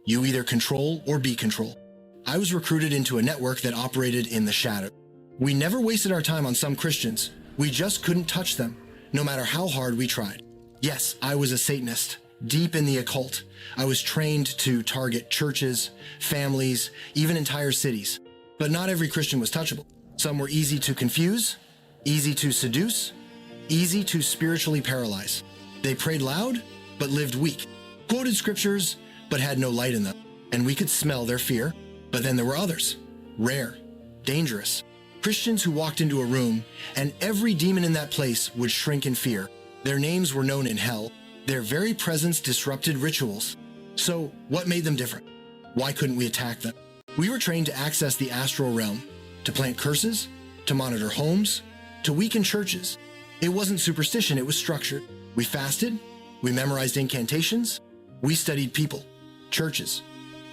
You either control or be controlled. I was recruited into a network that operated in the shadow. We never wasted our time on some Christians. We just couldn't touch them, no matter how hard we tried. Yes, I was a Satanist, deep in the occult. I was trained to target churches, families, even entire cities. But not every Christian was touchable. Some were easy to confuse, easy to seduce, easy to spiritually paralyze. They prayed loud, but lived weak, quoted scriptures, but had no light in them. And we could smell their fear. But then there were others, rare, dangerous. Christians who walked into a room, and every demon in that place would shrink in fear. Their names were known in hell. Their very presence disrupted rituals. So what made them different? Why couldn't we attack them? We were trained to access the astral realm, to plant curses, to monitor homes, to weaken churches. It wasn't superstition, it was structured. We fasted, we memorized incantations, we studied people, churches,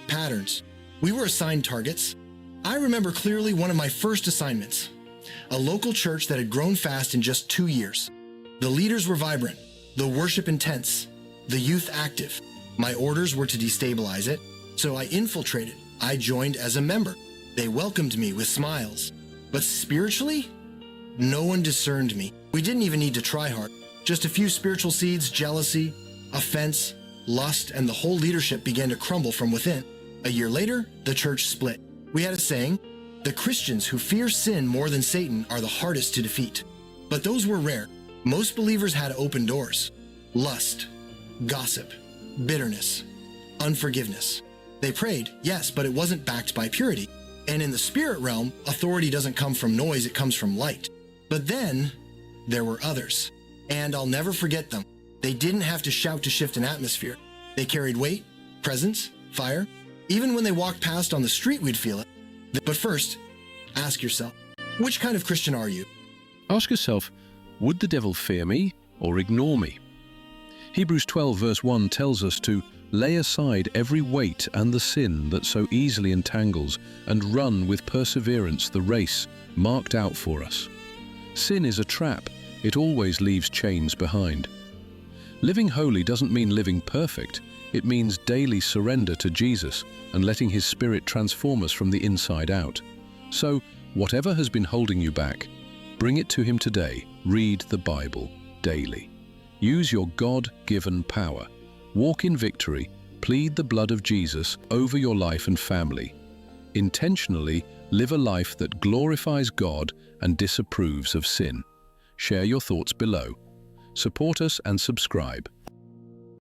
patterns. We were assigned targets. I remember clearly one of my first assignments, a local church that had grown fast in just 2 years. The leaders were vibrant, the worship intense, the youth active. My orders were to destabilize it, so I infiltrated. I joined as a member. They welcomed me with smiles. But spiritually, no one discerned me. We didn't even need to try hard. Just a few spiritual seeds, jealousy, offense, lust, and the whole leadership began to crumble from within. A year later, the church split. We had a saying, the Christians who fear sin more than Satan are the hardest to defeat. But those were rare. Most believers had open doors. Lust, gossip, bitterness, unforgiveness. They prayed, yes, but it wasn't backed by purity. And in the spirit realm, authority doesn't come from noise, it comes from light. But then, there were others. And I'll never forget them. They didn't have to shout to shift an atmosphere. They carried weight, presence, fire. Even when they walked past on the street, we'd feel it. But first, ask yourself, which kind of Christian are you? Ask yourself, would the devil fear me or ignore me? Hebrews 12 verse 1 tells us to lay aside every weight and the sin that so easily entangles and run with perseverance the race marked out for us. Sin is a trap. It always leaves chains behind. Living holy doesn't mean living perfect. It means daily surrender to Jesus and letting His Spirit transform us from the inside out. So, whatever has been holding you back, bring it to Him today. Read the Bible daily. Use your God-given power. Walk in victory. Plead the blood of Jesus over your life and family. Intentionally live a life that glorifies God and disapproves of sin. Share your thoughts below. Support us and subscribe.